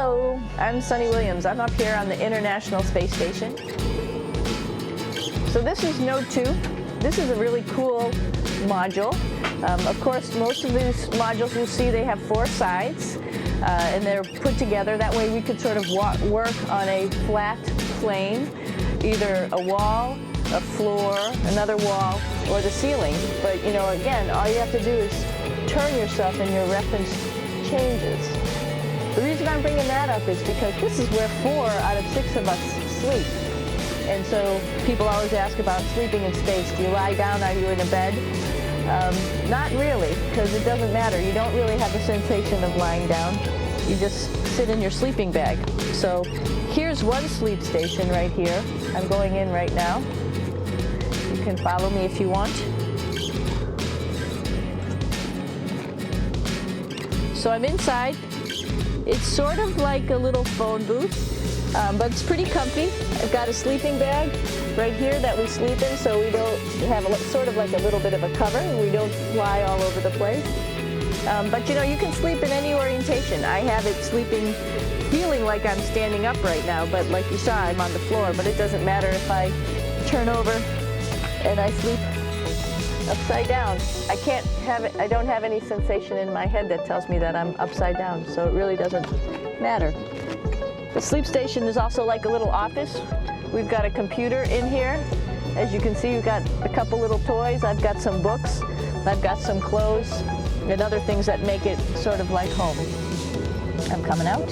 Hello, I'm Sunny Williams. I'm up here on the International Space Station. So this is Node 2. This is a really cool module. Of course, most of these modules you'll see they have 4 sides, and they're put together. That way we could sort of work on a flat plane, either a wall, a floor, another wall, or the ceiling. But you know, again, all you have to do is turn yourself and your reference changes. The reason I'm bringing that up is because this is where 4 out of 6 of us sleep. And so people always ask about sleeping in space. Do you lie down? Are you in a bed? Not really, because it doesn't matter. You don't really have the sensation of lying down. You just sit in your sleeping bag. So here's one sleep station right here. I'm going in right now. You can follow me if you want. So I'm inside. It's sort of like a little phone booth, but it's pretty comfy. I've got a sleeping bag right here that we sleep in, so we don't have sort of like a little bit of a cover. We don't fly all over the place. But you know, you can sleep in any orientation. I have it sleeping, feeling like I'm standing up right now, but like you saw, I'm on the floor. But it doesn't matter if I turn over and I sleep upside down. I don't have any sensation in my head that tells me that I'm upside down, so it really doesn't matter. The sleep station is also like a little office. We've got a computer in here. As you can see, we've got a couple little toys. I've got some books. I've got some clothes and other things that make it sort of like home. I'm coming out.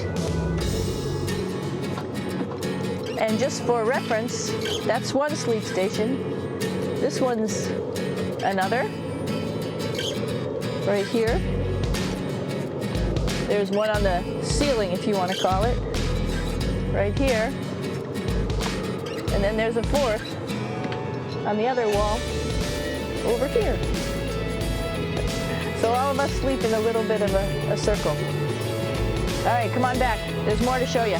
And just for reference, that's one sleep station. This one's another. Right here. There's one on the ceiling, if you want to call it. Right here. And then there's a 4th on the other wall over here. So all of us sleep in a little bit of a circle. All right, come on back. There's more to show you.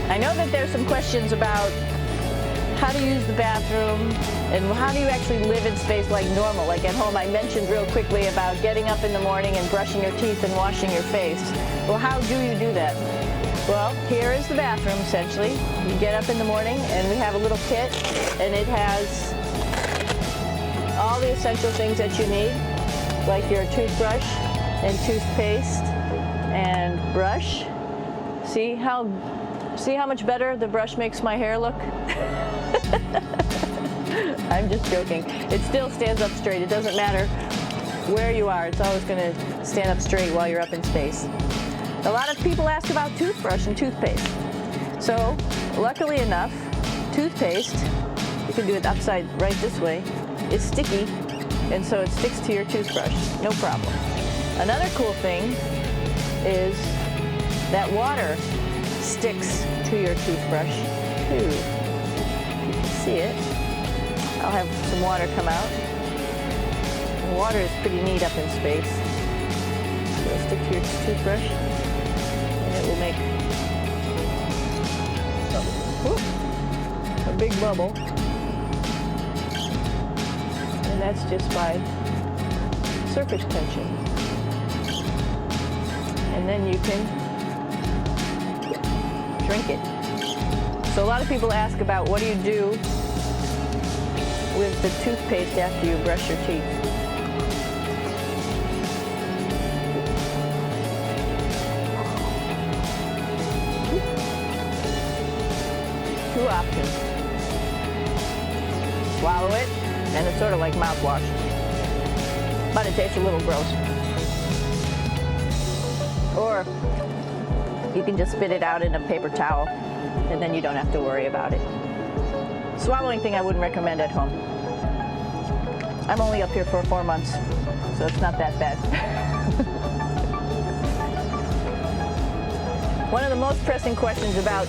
I know that there's some questions about how to use the bathroom and how do you actually live in space like normal, like at home. I mentioned real quickly about getting up in the morning and brushing your teeth and washing your face. Well, how do you do that? Well, here is the bathroom, essentially. You get up in the morning and we have a little kit, and it has all the essential things that you need, like your toothbrush and toothpaste and brush. See how much better the brush makes my hair look? I'm just joking. It still stands up straight. It doesn't matter where you are. It's always going to stand up straight while you're up in space. A lot of people ask about toothbrush and toothpaste. So, luckily enough, toothpaste, you can do it upside right this way, is sticky, and so it sticks to your toothbrush. No problem. Another cool thing is that water sticks to your toothbrush too. You can see it. I'll have some water come out. The water is pretty neat up in space. So it'll stick to your toothbrush, and it will make a big bubble. And that's just by surface tension. And then you can drink it. So a lot of people ask about what do you do with the toothpaste after you brush your teeth. Two options. Swallow it, and it's sort of like mouthwash, but it tastes a little gross. Or you can just spit it out in a paper towel, and then you don't have to worry about it. Swallowing thing I wouldn't recommend at home. I'm only up here for 4 months, so it's not that bad. One of the most pressing questions about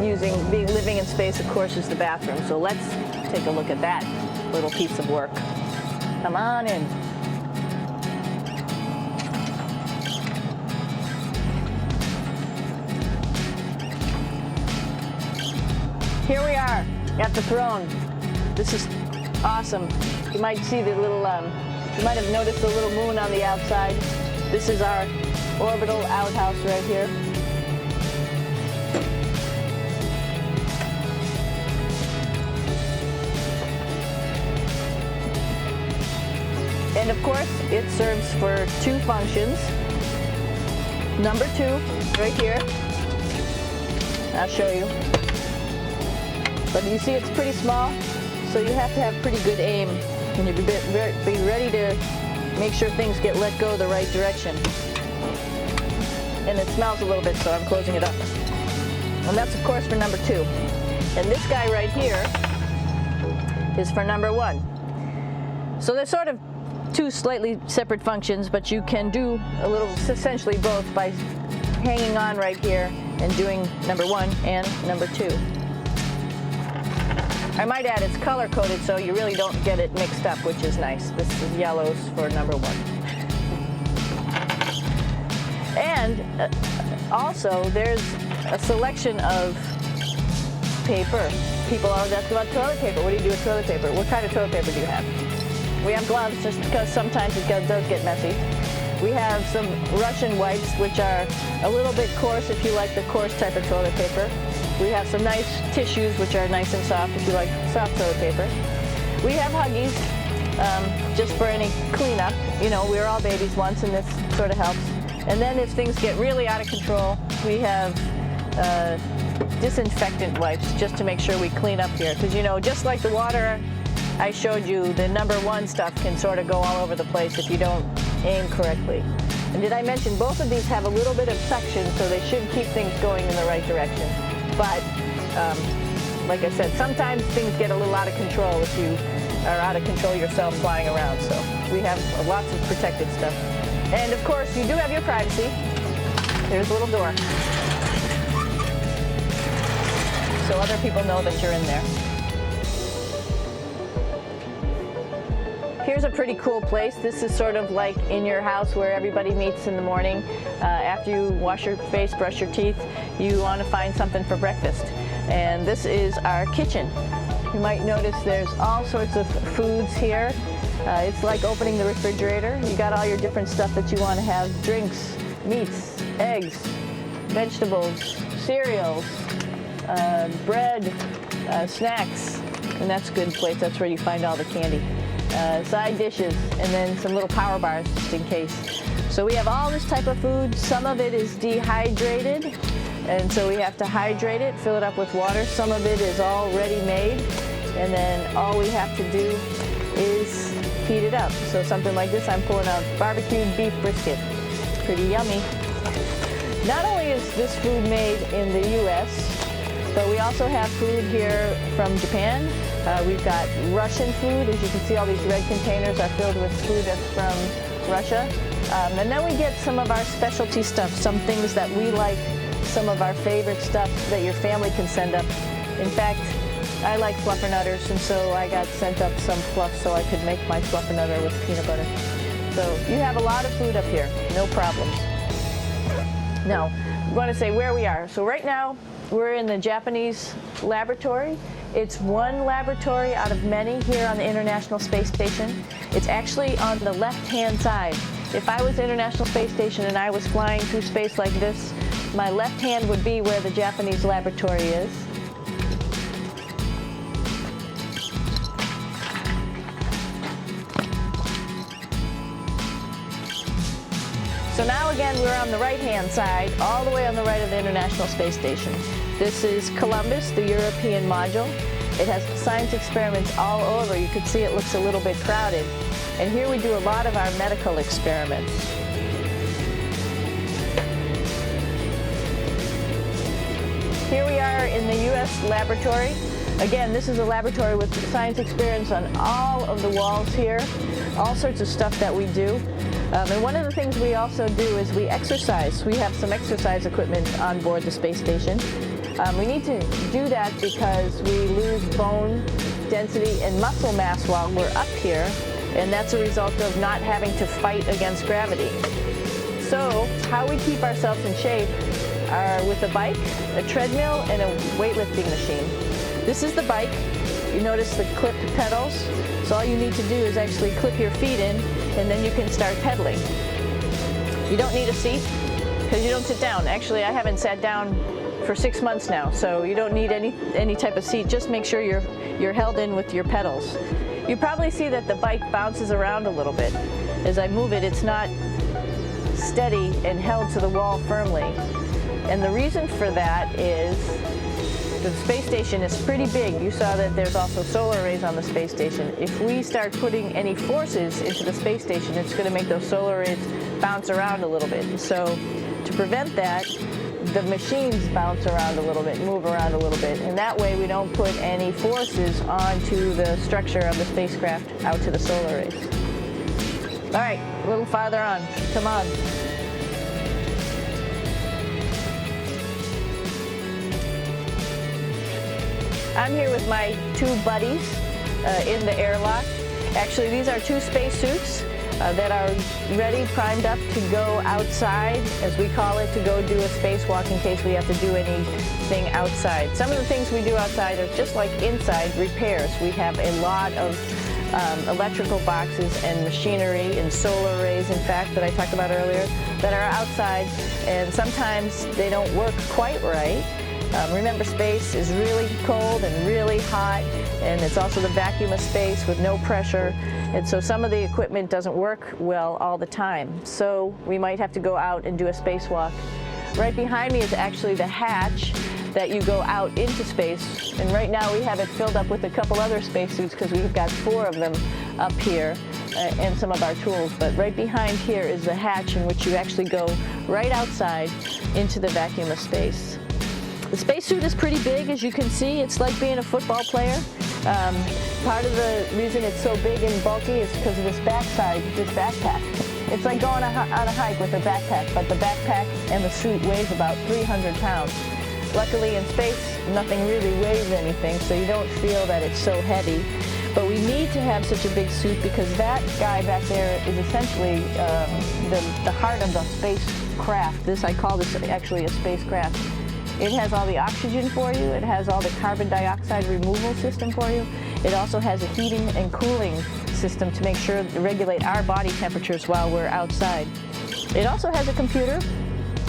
living in space, of course, is the bathroom. So let's take a look at that little piece of work. Come on in. Here we are at the throne. This is awesome. You might see the little You might have noticed the little moon on the outside. This is our orbital outhouse right here. And of course, it serves for two functions. Number two, right here. I'll show you. But you see it's pretty small, so you have to have pretty good aim. And you be ready to make sure things get let go the right direction. And it smells a little bit, so I'm closing it up. And that's of course for number two. And this guy right here is for number one. So they're sort of two slightly separate functions, but you can do a little, essentially both, by hanging on right here and doing number one and number two. I might add it's color coded so you really don't get it mixed up, which is nice. This is yellows for number one. And also there's a selection of paper. People always ask about toilet paper. What do you do with toilet paper? What kind of toilet paper do you have? We have gloves just because sometimes it does get messy. We have some Russian wipes, which are a little bit coarse if you like the coarse type of toilet paper. We have some nice tissues, which are nice and soft if you like soft toilet paper. We have Huggies, just for any cleanup. You know, we were all babies once, and this sort of helps. And then if things get really out of control, we have disinfectant wipes, just to make sure we clean up here. Because, you know, just like the water I showed you, the number one stuff can sort of go all over the place if you don't aim correctly. And did I mention both of these have a little bit of suction, so they should keep things going in the right direction. But like I said, sometimes things get a little out of control if you are out of control yourself flying around. So we have lots of protective stuff. And of course, you do have your privacy. There's a little door, so other people know that you're in there. Here's a pretty cool place. This is sort of like in your house where everybody meets in the morning. After you wash your face, brush your teeth, you want to find something for breakfast. And this is our kitchen. You might notice there's all sorts of foods here. It's like opening the refrigerator. You got all your different stuff that you want to have: drinks, meats, eggs, vegetables, cereals, bread, snacks. And that's a good place. That's where you find all the candy. Side dishes, and then some little power bars just in case. So we have all this type of food. Some of it is dehydrated, and so we have to hydrate it, fill it up with water. Some of it is already made, and then all we have to do is heat it up. So something like this, I'm pulling out barbecued beef brisket. Pretty yummy. Not only is this food made in the U.S., but we also have food here from Japan. We've got Russian food. As you can see, all these red containers are filled with food that's from Russia. And then we get some of our specialty stuff, some things that we like, some of our favorite stuff that your family can send up. In fact, I like fluffernutters, and so I got sent up some fluff so I could make my fluffernutter with peanut butter. So you have a lot of food up here, no problems. Now, I want to say where we are. So right now, we're in the Japanese laboratory. It's one laboratory out of many here on the International Space Station. It's actually on the left-hand side. If I was International Space Station and I was flying through space like this, my left hand would be where the Japanese laboratory is. So now again, we're on the right-hand side, all the way on the right of the International Space Station. This is Columbus, the European module. It has science experiments all over. You can see it looks a little bit crowded. And here we do a lot of our medical experiments. Here we are in the U.S. laboratory. Again, this is a laboratory with science experiments on all of the walls here, all sorts of stuff that we do. And one of the things we also do is we exercise. We have some exercise equipment on board the space station. We need to do that because we lose bone density and muscle mass while we're up here, and that's a result of not having to fight against gravity. So how we keep ourselves in shape are with a bike, a treadmill, and a weightlifting machine. This is the bike. You notice the clipped pedals? So all you need to do is actually clip your feet in, and then you can start pedaling. You don't need a seat because you don't sit down. Actually, I haven't sat down for 6 months now, so you don't need any type of seat. Just make sure you're held in with your pedals. You probably see that the bike bounces around a little bit. As I move it, it's not steady and held to the wall firmly. And the reason for that is the space station is pretty big. You saw that there's also solar arrays on the space station. If we start putting any forces into the space station, it's going to make those solar arrays bounce around a little bit. So to prevent that, the machines bounce around a little bit, move around a little bit, and that way we don't put any forces onto the structure of the spacecraft out to the solar arrays. All right, a little farther on. Come on. I'm here with my 2 buddies in the airlock. Actually, these are 2 spacesuits that are ready, primed up to go outside, as we call it, to go do a spacewalk in case we have to do anything outside. Some of the things we do outside are just like inside repairs. We have a lot of electrical boxes and machinery and solar arrays, in fact, that I talked about earlier, that are outside, and sometimes they don't work quite right. Remember, space is really cold and really hot, and it's also the vacuum of space with no pressure, and so some of the equipment doesn't work well all the time. So we might have to go out and do a spacewalk. Right behind me is actually the hatch that you go out into space, and right now we have it filled up with a couple other spacesuits because we've got 4 of them up here and some of our tools. But right behind here is the hatch in which you actually go right outside into the vacuum of space. The spacesuit is pretty big, as you can see. It's like being a football player. Part of the reason it's so big and bulky is because of this backside, this backpack. It's like going on a hike with a backpack, but the backpack and the suit weighs about 300 pounds. Luckily in space, nothing really weighs anything, so you don't feel that it's so heavy. But we need to have such a big suit because that guy back there is essentially the heart of the spacecraft. I call this actually a spacecraft. It has all the oxygen for you. It has all the carbon dioxide removal system for you. It also has a heating and cooling system to make sure to regulate our body temperatures while we're outside. It also has a computer,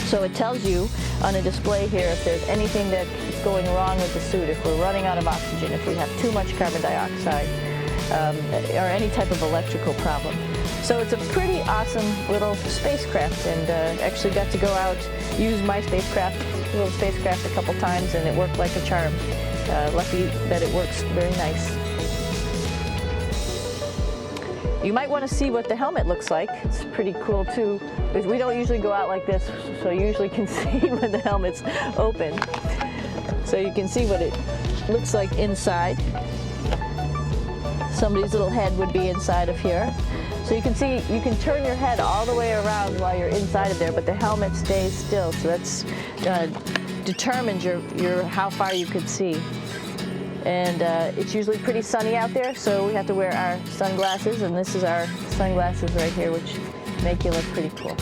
so it tells you on a display here if there's anything that's going wrong with the suit, if we're running out of oxygen, if we have too much carbon dioxide, or any type of electrical problem. So it's a pretty awesome little spacecraft, and actually got to go out, use my little spacecraft a couple times, and it worked like a charm. Lucky that it works very nice. You might want to see what the helmet looks like. It's pretty cool too. We don't usually go out like this, so you usually can see when the helmet's open. So you can see what it looks like inside. Somebody's little head would be inside of here. So you can see, you can turn your head all the way around while you're inside of there, but the helmet stays still. So that's determines how far you could see. And it's usually pretty sunny out there, so we have to wear our sunglasses, and this is our sunglasses right here, which make you look pretty cool.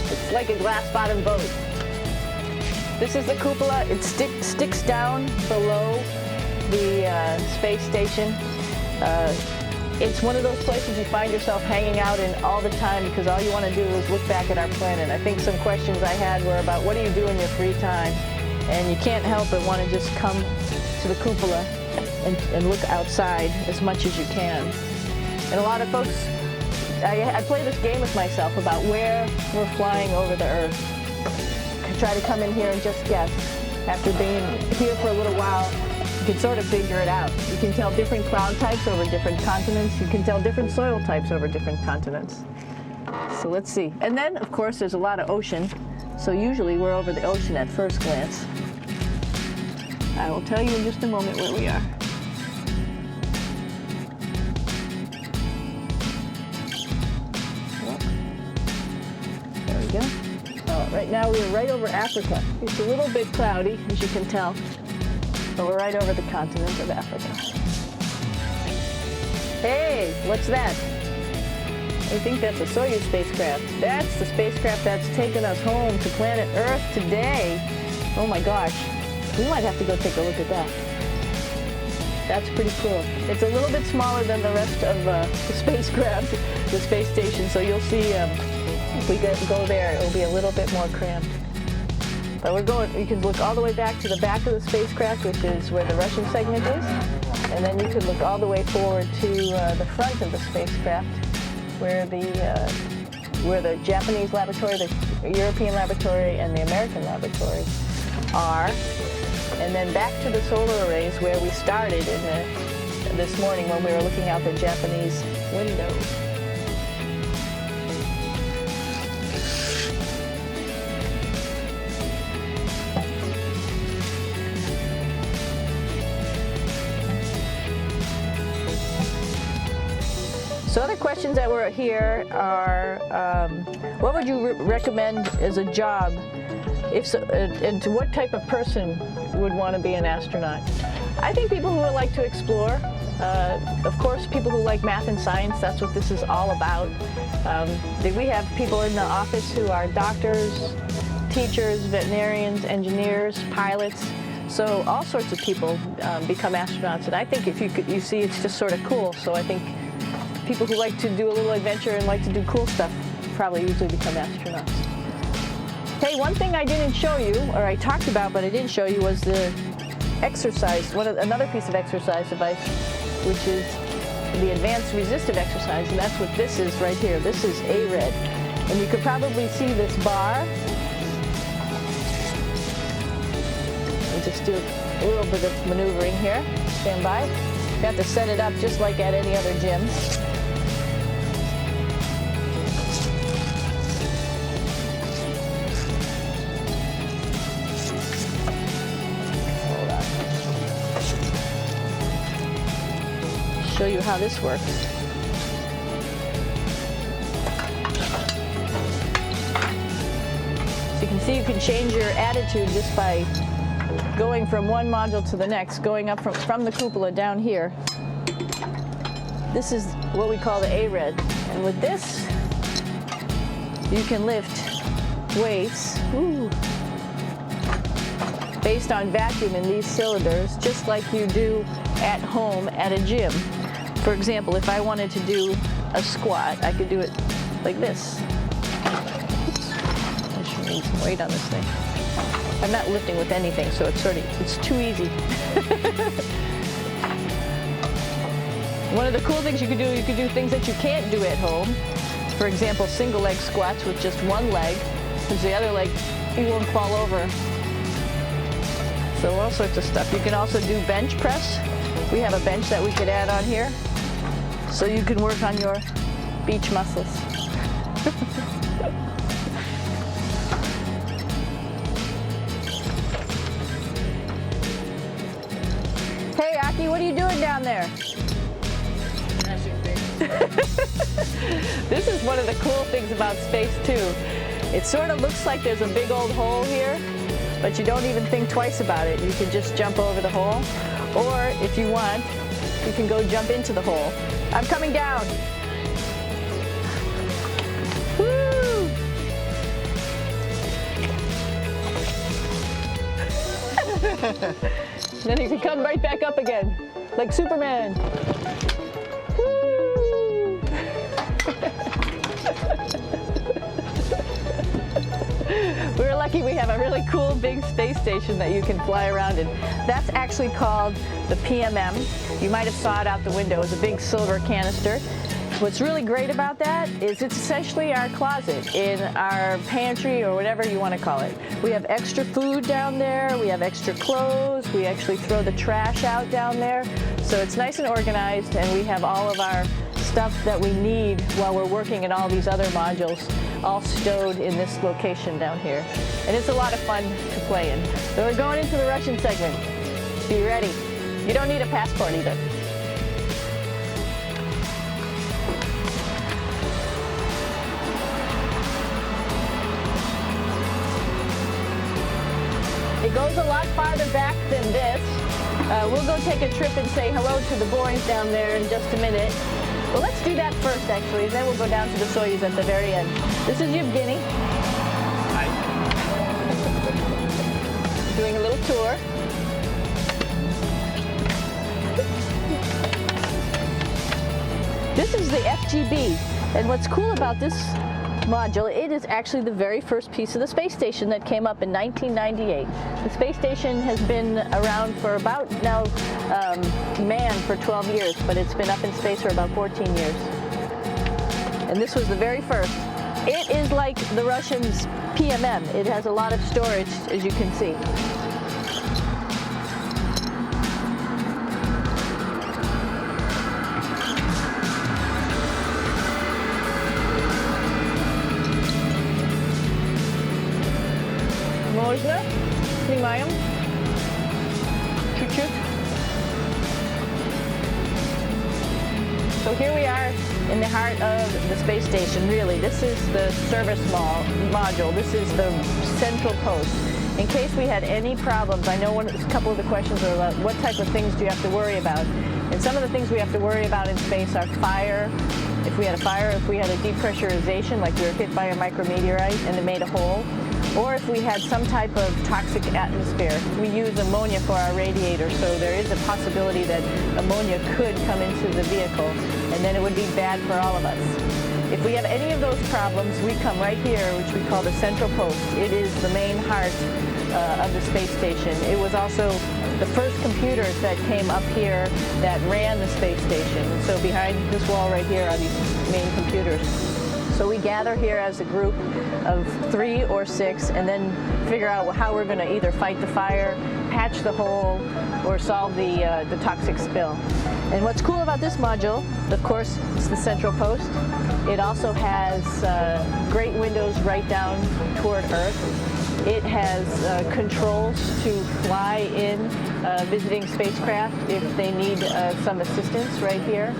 It's like a glass-bottom boat. This is the cupola. It sticks down below the space station. It's one of those places you find yourself hanging out in all the time because all you want to do is look back at our planet. I think some questions I had were about what do you do in your free time? And you can't help but want to just come to the cupola and look outside as much as you can. And a lot of folks, I play this game with myself about where we're flying over the Earth. I try to come in here and just guess. After being here for a little while, you can sort of figure it out. You can tell different cloud types over different continents. You can tell different soil types over different continents. So let's see. And then, of course, there's a lot of ocean. So usually we're over the ocean at first glance. I will tell you in just a moment where we are. There we go. Right now we're right over Africa. It's a little bit cloudy, as you can tell. But we're right over the continent of Africa. Hey, what's that? I think that's a Soyuz spacecraft. That's the spacecraft that's taken us home to planet Earth today. Oh my gosh. We might have to go take a look at that. That's pretty cool. It's a little bit smaller than the rest of the spacecraft, the space station, so you'll see if we go there, it'll be a little bit more cramped. But you can look all the way back to the back of the spacecraft, which is where the Russian segment is, and then you can look all the way forward to the front of the spacecraft, where the Japanese laboratory, the European laboratory, and the American laboratory are. And then back to the solar arrays where we started this morning when we were looking out the Japanese window. So other questions that were here are, what would you recommend as a job? And to what type of person would want to be an astronaut? I think people who would like to explore. Of course, people who like math and science, that's what this is all about. We have people in the office who are doctors, teachers, veterinarians, engineers, pilots. So all sorts of people become astronauts. And I think if you see, it's just sort of cool. So I think people who like to do a little adventure and like to do cool stuff probably usually become astronauts. Hey, one thing I didn't show you, or I talked about but I didn't show you, was the exercise, another piece of exercise device, which is the advanced resistive exercise, and that's what this is right here. This is ARED. And you could probably see this bar. I'll just do a little bit of maneuvering here. Stand by. You have to set it up just like at any other gym. Show you how this works. So you can see you can change your attitude just by going from one module to the next, going up from the cupola down here. This is what we call the ARED. And with this, you can lift weights based on vacuum in these cylinders, just like you do at home at a gym. For example, if I wanted to do a squat, I could do it like this. Oops. I should need some weight on this thing. I'm not lifting with anything, so it's too easy. One of the cool things you could do things that you can't do at home. For example, single leg squats with just one leg, because the other leg, you won't fall over. So all sorts of stuff. You can also do bench press. We have a bench that we could add on here, so you can work on your beach muscles. Hey, Aki, what are you doing down there? This is one of the cool things about space, too. It sort of looks like there's a big old hole here, but you don't even think twice about it. You can just jump over the hole. Or, if you want, you can go jump into the hole. I'm coming down. Woo! Then you can come right back up again, like Superman. Woo! We're lucky we have a really cool big space station that you can fly around in. That's actually called the PMM. You might have saw it out the window. It's a big silver canister. What's really great about that is it's essentially our closet in our pantry, or whatever you want to call it. We have extra food down there. We have extra clothes. We actually throw the trash out down there. So it's nice and organized, and we have all of our stuff that we need while we're working in all these other modules all stowed in this location down here. And it's a lot of fun to play in. So we're going into the Russian segment. Be ready. You don't need a passport either. It goes a lot farther back than this. We'll go take a trip and say hello to the boys down there in just a minute. Well, let's do that first, actually. Then we'll go down to the Soyuz at the very end. This is Yevgeny. Hi. Doing a little tour. This is the FGB, and what's cool about this module, it is actually the very first piece of the space station that came up in 1998. The space station has been around for about now manned for 12 years, but it's been up in space for about 14 years. And this was the very first. It is like the Russians' PMM. It has a lot of storage, as you can see. Можно? Снимаем. Чуть-чуть. So here we are in the heart of the space station, really. This is the service module. This is the central post. In case we had any problems, I know a couple of the questions are about what type of things do you have to worry about. And some of the things we have to worry about in space are fire. If we had a fire, if we had a depressurization, like we were hit by a micrometeorite and it made a hole, or if we had some type of toxic atmosphere. We use ammonia for our radiator, so there is a possibility that ammonia could come into the vehicle, and then it would be bad for all of us. If we have any of those problems, we come right here, which we call the central post. It is the main heart of the space station. It was also the first computers that came up here that ran the space station. So behind this wall right here are these main computers. So we gather here as a group of 3 or 6 and then figure out how we're going to either fight the fire, patch the hole, or solve the toxic spill. And what's cool about this module, of course, is the central post. It also has great windows right down toward Earth. It has controls to fly in visiting spacecraft if they need some assistance right here.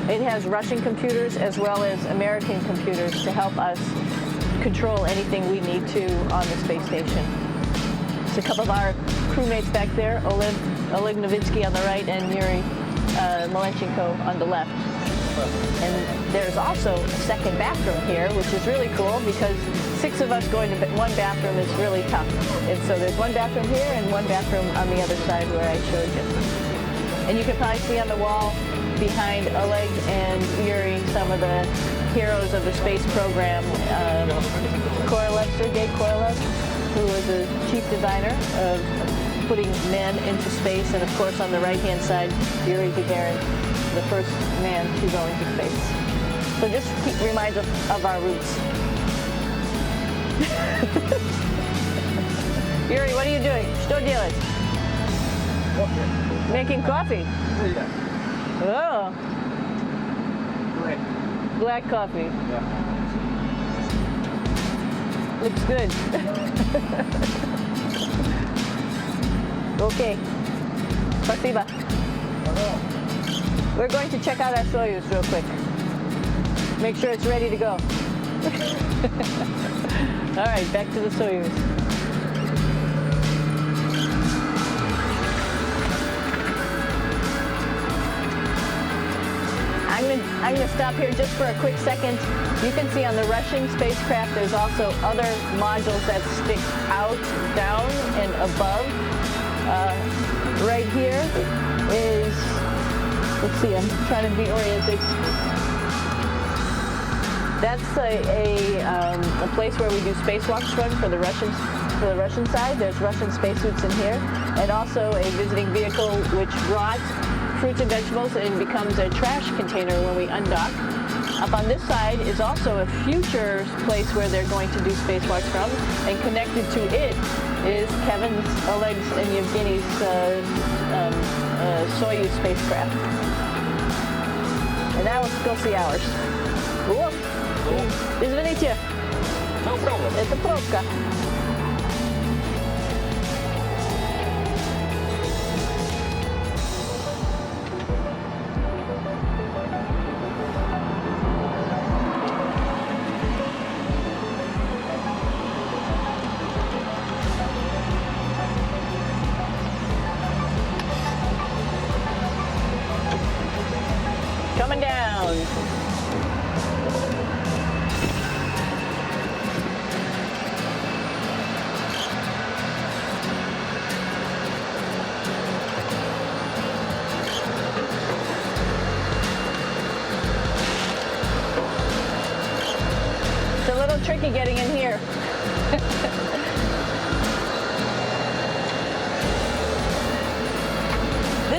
It has Russian computers as well as American computers to help us control anything we need to on the space station. It's a couple of our crewmates back there, Oleg Novitsky on the right and Yuri Malenchenko on the left. And there's also a second bathroom here, which is really cool because 6 of us going to one bathroom is really tough. And so there's one bathroom here and one bathroom on the other side where I showed you. And you can probably see on the wall behind Oleg and Yuri some of the heroes of the space program. Sergei Korolev, who was the chief designer of putting men into space, and of course on the right-hand side, Yuri Gagarin, the first man to go into space. So just reminds us of our roots. Yuri, what are you doing? Что делать? Making coffee? Oh. Black coffee. Yeah. Looks good. Okay. Спасибо. We're going to check out our Soyuz real quick. Make sure it's ready to go. All right, back to the Soyuz. I'm going to stop here just for a quick second. You can see on the Russian spacecraft there's also other modules that stick out, down, and above. Right here is, let's see, I'm trying to be oriented. That's a place where we do spacewalks from for the Russian side. There's Russian spacesuits in here, and also a visiting vehicle which brought fruits and vegetables and becomes a trash container when we undock. Up on this side is also a future place where they're going to do spacewalks from, and connected to it is Kevin's, Oleg's, and Yevgeny's Soyuz spacecraft. And now let's go see ours. Whoa. Извините. No problem. Это пробка. Coming down.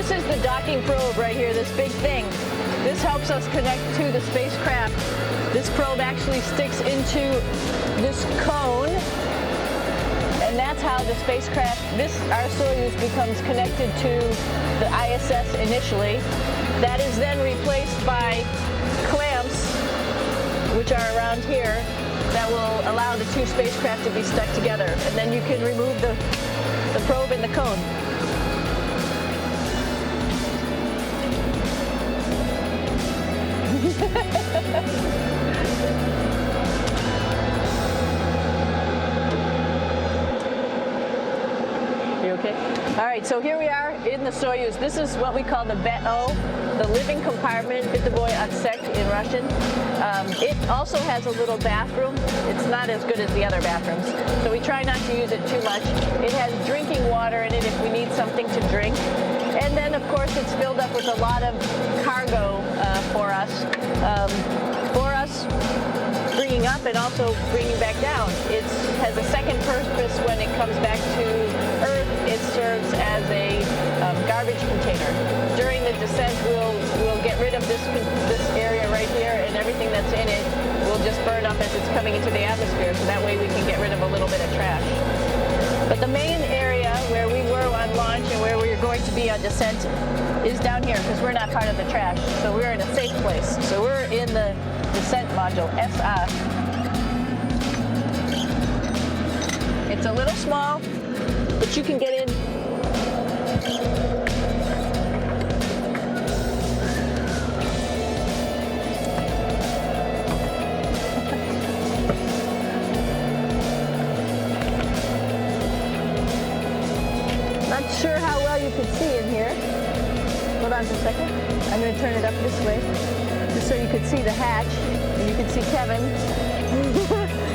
This is the docking probe right here, this big thing. This helps us connect to the spacecraft. This probe actually sticks into this cone, and that's how the spacecraft, our Soyuz, becomes connected to the ISS initially. That is then replaced by clamps, which are around here, that will allow the two spacecraft to be stuck together. And then you can remove the probe and the cone. You okay? All right, so here we are in the Soyuz. This is what we call the BEO, the living compartment, bytovoy otsek in Russian. It also has a little bathroom. It's not as good as the other bathrooms, so we try not to use it too much. It has drinking water in it if we need something to drink. And then, of course, it's filled up with a lot of cargo for us. Bringing up and also bringing back down. It has a second purpose when it comes back to Earth. It serves as a garbage container. During the descent, we'll get rid of this area right here, and everything that's in it will just burn up as it's coming into the atmosphere, so that way we can get rid of a little bit of trash. But the main area where we were on launch and where we're going to be on descent is down here, because we're not part of the trash, so we're in a safe place. So we're in the descent module, SA. It's a little small, but you can get in. Not sure how well you can see in here. Hold on just a second. I'm going to turn it up this way, just so you can see the hatch, and you can see Kevin.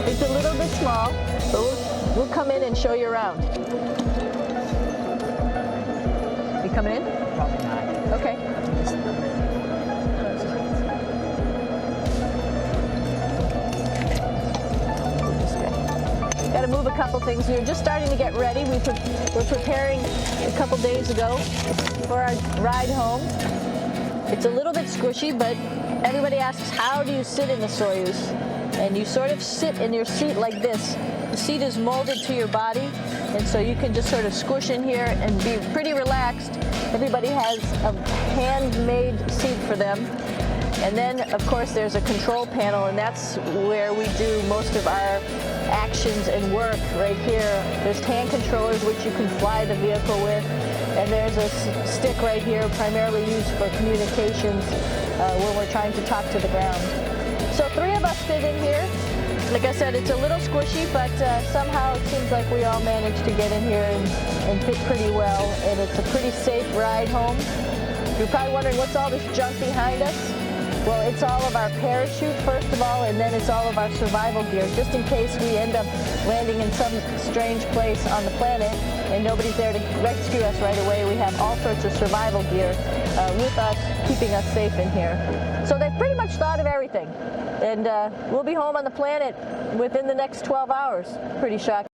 It's a little bit small, but we'll come in and show you around. You coming in? Probably not. Okay. Got to move a couple things. We're just starting to get ready. We're preparing a couple days ago for our ride home. It's a little bit squishy, but everybody asks, how do you sit in the Soyuz? And you sort of sit in your seat like this. The seat is molded to your body, and so you can just sort of squish in here and be pretty relaxed. Everybody has a handmade seat for them. And then, of course, there's a control panel, and that's where we do most of our actions and work right here. There's hand controllers, which you can fly the vehicle with. And there's a stick right here, primarily used for communications when we're trying to talk to the ground. So 3 of us fit in here. Like I said, it's a little squishy, but somehow it seems like we all managed to get in here and fit pretty well. And it's a pretty safe ride home. You're probably wondering, what's all this junk behind us? Well, it's all of our parachute, first of all, and then it's all of our survival gear, just in case we end up landing in some strange place on the planet and nobody's there to rescue us right away. We have all sorts of survival gear with us, keeping us safe in here. So they've pretty much thought of everything. And we'll be home on the planet within the next 12 hours. Pretty shocking.